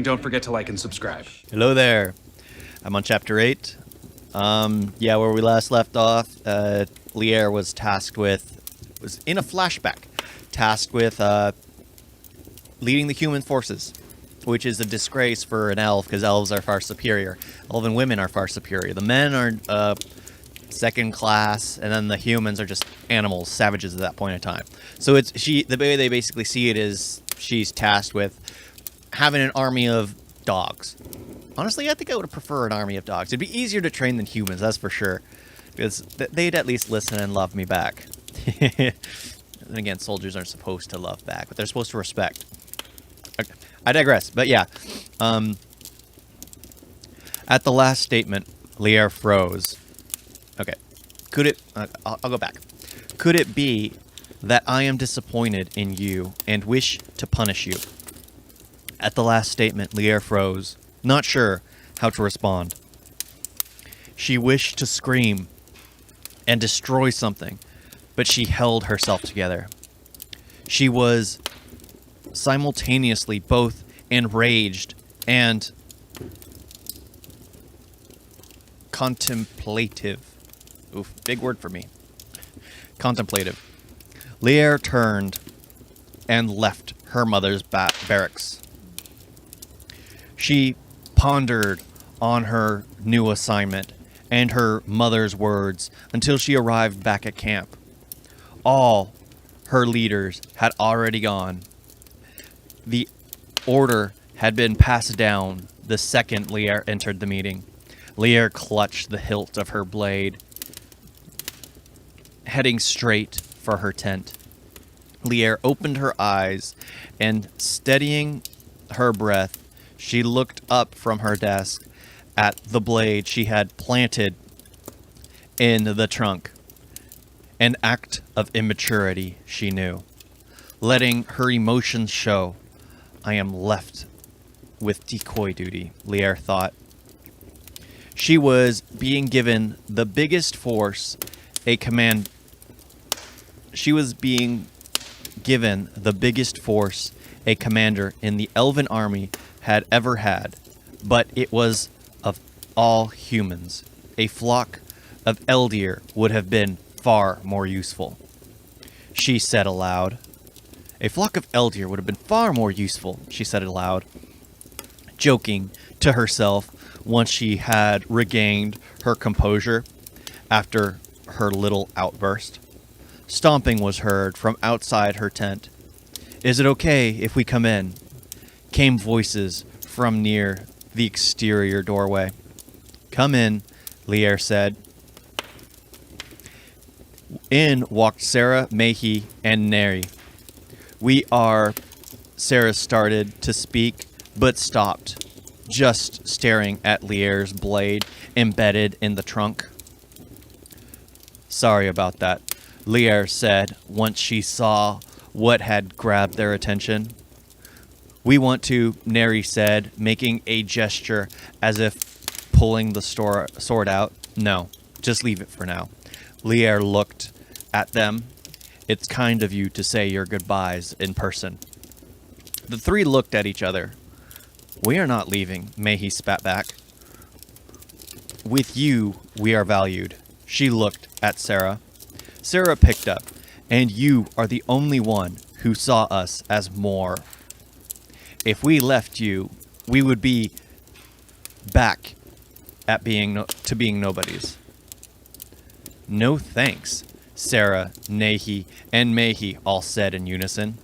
don't forget to like and subscribe. Hello there. I'm on chapter 8. Where we last left off, Lier was in a flashback, tasked with leading the human forces, which is a disgrace for an elf, because elves are far superior. Elven women are far superior. The men are second class, and then the humans are just animals, savages at that point in time. So the way they basically see it is she's tasked with having an army of dogs. Honestly, I think I would prefer an army of dogs. It'd be easier to train than humans, that's for sure. Because they'd at least listen and love me back. And again, soldiers aren't supposed to love back, but they're supposed to respect. Okay. I digress, but yeah. At the last statement, Lier froze. Okay. I'll go back. Could it be that I am disappointed in you and wish to punish you? At the last statement, Lier froze, not sure how to respond. She wished to scream and destroy something, but she held herself together. She was simultaneously both enraged and contemplative. Oof, big word for me. Contemplative. Lier turned and left her mother's barracks. She pondered on her new assignment and her mother's words until she arrived back at camp. All her leaders had already gone. The order had been passed down the second Lier entered the meeting. Lier clutched the hilt of her blade, heading straight for her tent. Lier opened her eyes and, steadying her breath, she looked up from her desk at the blade she had planted in the trunk. An act of immaturity, she knew. Letting her emotions show. I am left with decoy duty, Lier thought. She was being given the biggest force a commander in the elven army had ever had, but it was of all humans. A flock of Eldir would have been far more useful. She said aloud. A flock of Eldir would have been far more useful, she said aloud, joking to herself once she had regained her composure after her little outburst. Stomping was heard from outside her tent. Is it okay if we come in? Came voices from near the exterior doorway. Come in, Lier said. In walked Sarah, Mehi, and Neri. We are... Sarah started to speak, but stopped, just staring at Lier's blade embedded in the trunk. Sorry about that, Lier said once she saw what had grabbed their attention. We want to, Neri said, making a gesture as if pulling the sword out. No, just leave it for now. Lier looked at them. It's kind of you to say your goodbyes in person. The three looked at each other. We are not leaving, Mehi spat back. With you, we are valued. She looked at Sarah. Sarah picked up. And you are the only one who saw us as more. If we left you, we would be back at being nobodies. No thanks, Sarah, Nehi, and Mehi all said in unison.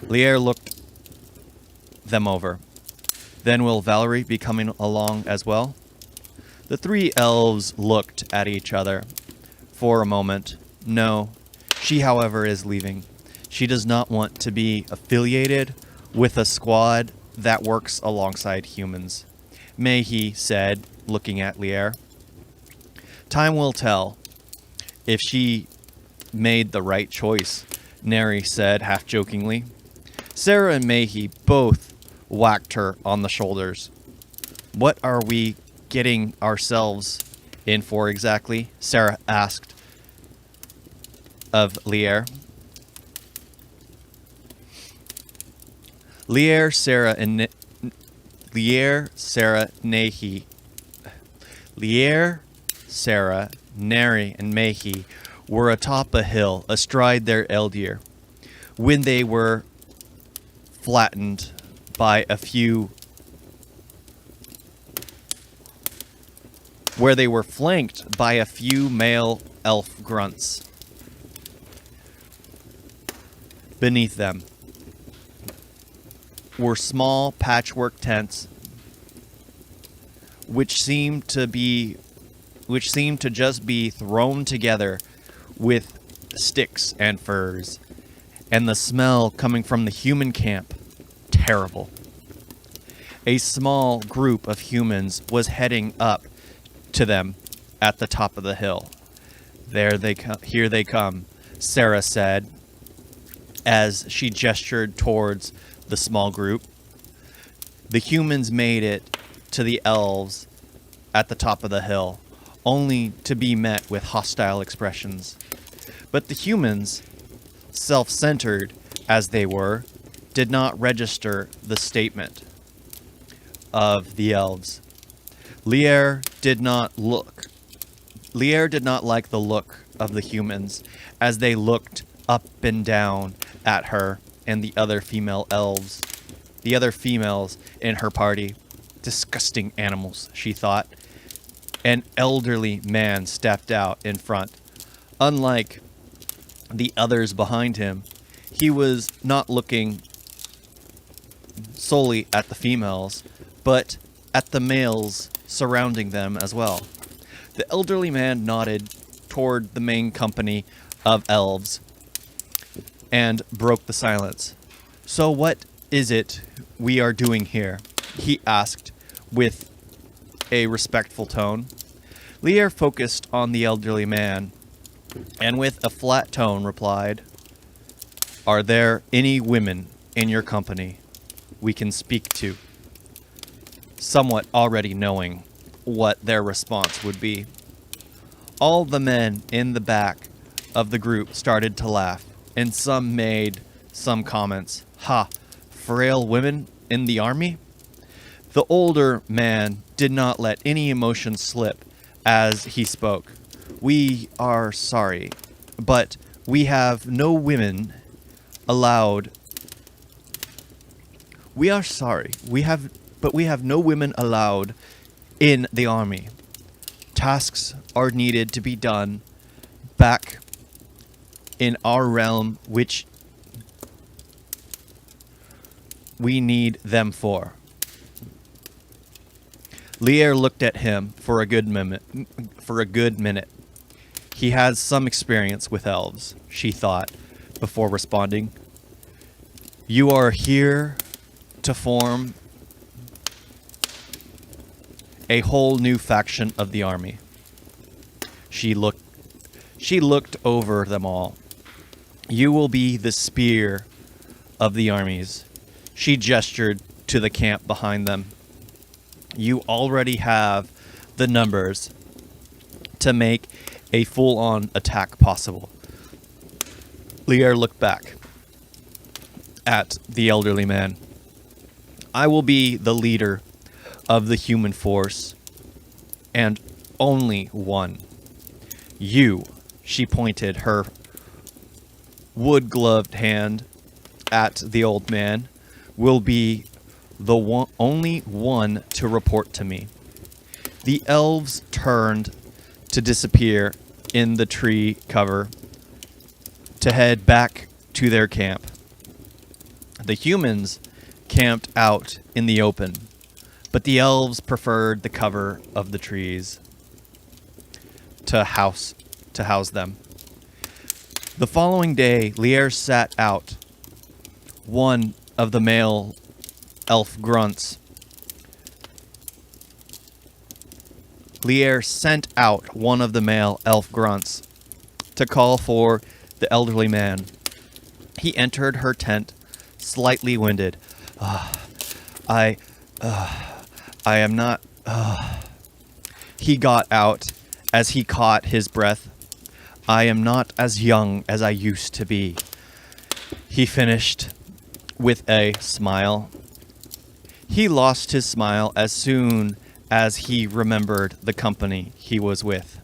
Lier looked them over. Then will Valerie be coming along as well? The three elves looked at each other for a moment. No, she, however, is leaving. She does not want to be affiliated with a squad that works alongside humans. Mehi said, looking at Lier. Time will tell if she made the right choice, Neri said half-jokingly. Sarah and Mehi both whacked her on the shoulders. What are we getting ourselves in for exactly? Sarah asked of Lier. Lier, Sarah, and Lier, Sarah, Neri, and Mehi were atop a hill astride their Eldir when they were flattened by a few where they were flanked by a few male elf grunts. Beneath them were small patchwork tents which seemed to just be thrown together with sticks and furs, and the smell coming from the human camp, terrible. A small group of humans was heading up to them at the top of the hill. Here they come, Sarah said, as she gestured towards the small group. The humans made it to the elves at the top of the hill, only to be met with hostile expressions. But the humans, self-centered as they were, did not register the statement of the elves. Lier did not like the look of the humans as they looked up and down at her and the other females in her party. Disgusting animals, she thought. An elderly man stepped out in front. Unlike the others behind him, he was not looking solely at the females, but at the males surrounding them as well. The elderly man nodded toward the main company of elves and broke the silence. "So what is it we are doing here?" he asked with a respectful tone. Lier focused on the elderly man and with a flat tone replied, "Are there any women in your company we can speak to?" Somewhat already knowing what their response would be. All the men in the back of the group started to laugh, and some made some comments. "Ha, frail women in the army?" The older man did not let any emotion slip as he spoke. "We are sorry, but we have no women allowed. We are sorry, we have no women allowed in the army. Tasks are needed to be done back in our realm, which we need them for." Lier looked at him for a good minute. He has some experience with elves, she thought, before responding. "You are here to form a whole new faction of the army." She looked over them all. "You will be the spear of the armies." She gestured to the camp behind them. "You already have the numbers to make a full-on attack possible." Lier looked back at the elderly man. "I will be the leader of the human force, and only one. You," she pointed her wood-gloved hand at the old man, "will be the only one to report to me." The elves turned to disappear in the tree cover to head back to their camp. The humans camped out in the open, but the elves preferred the cover of the trees to house them. The following day, Lier sat out one of the male elf grunts. Lier sent out one of the male elf grunts to call for the elderly man. He entered her tent, slightly winded. I am not... He got out as he caught his breath. "I am not as young as I used to be," he finished with a smile. He lost his smile as soon as he remembered the company he was with.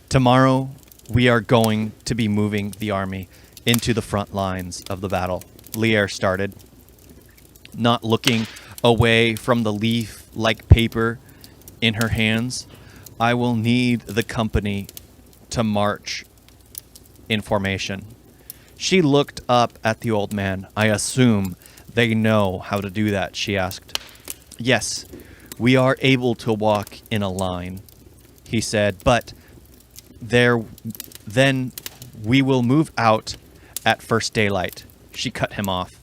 Tomorrow, we are going to be moving the army into the front lines of the battle, Lier started, not looking away from the leaf-like paper in her hands. I will need the company to march in formation. She looked up at the old man. I assume they know how to do that, she asked. Yes, we are able to walk in a line, he said, but then we will move out at first daylight. She cut him off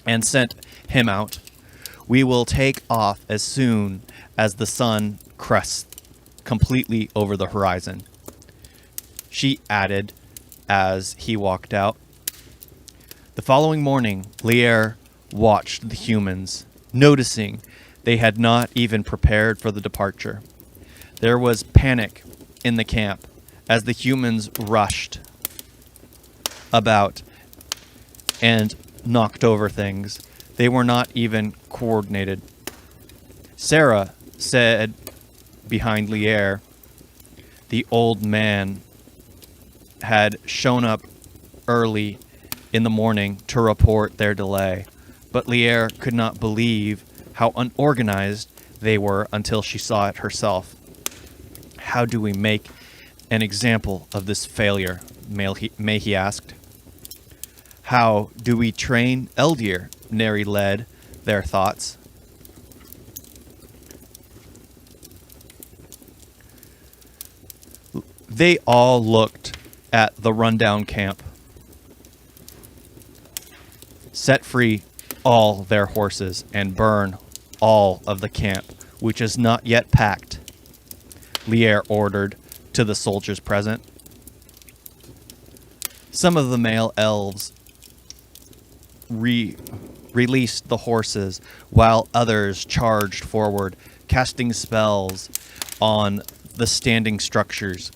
and sent him out. We will take off as soon as the sun crests completely over the horizon, she added as he walked out. The following morning, Lier watched the humans, noticing they had not even prepared for the departure. There was panic in the camp as the humans rushed about and knocked over things. They were not even coordinated. Sarah said behind Lier, the old man had shown up early in the morning to report their delay, but Lier could not believe how unorganized they were until she saw it herself. How do we make an example of this failure? Mayhe asked. How do we train Eldir? Neri led their thoughts. They all looked at the rundown camp. Set free all their horses and burn all of the camp, which is not yet packed, Lier ordered to the soldiers present. Some of the male elves released the horses, while others charged forward, casting spells on the standing structures,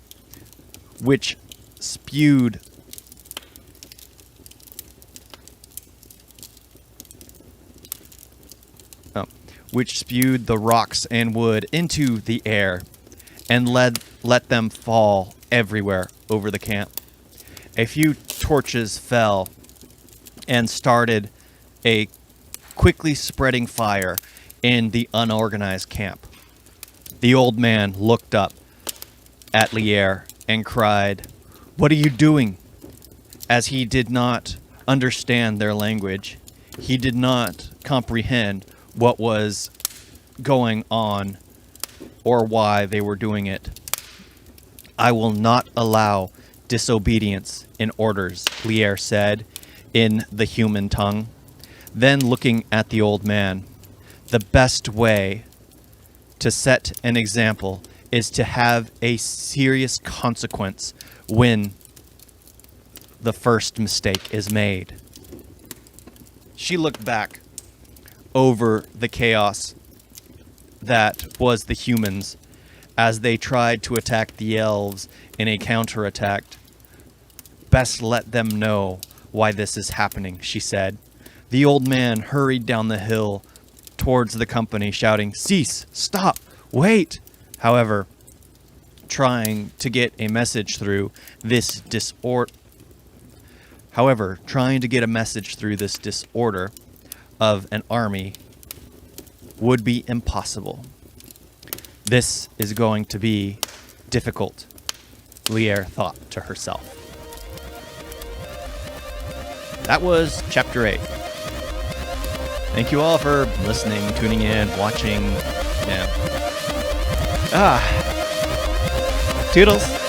which spewed the rocks and wood into the air and let them fall everywhere over the camp. A few torches fell and started a quickly spreading fire in the unorganized camp. The old man looked up at Lier and cried, "What are you doing?" As he did not understand their language, he did not comprehend what was going on or why they were doing it. I will not allow disobedience in orders, Lier said in the human tongue. Then looking at the old man, the best way to set an example is to have a serious consequence when the first mistake is made. She looked back over the chaos that was the humans as they tried to attack the elves in a counterattack. Best let them know why this is happening, she said. The old man hurried down the hill towards the company, shouting, "Cease! Stop! Wait!" However, trying to get a message through this disorder of an army would be impossible. This is going to be difficult, Lier thought to herself. That was Chapter 8. Thank you all for listening, tuning in, watching. Yeah. Toodles.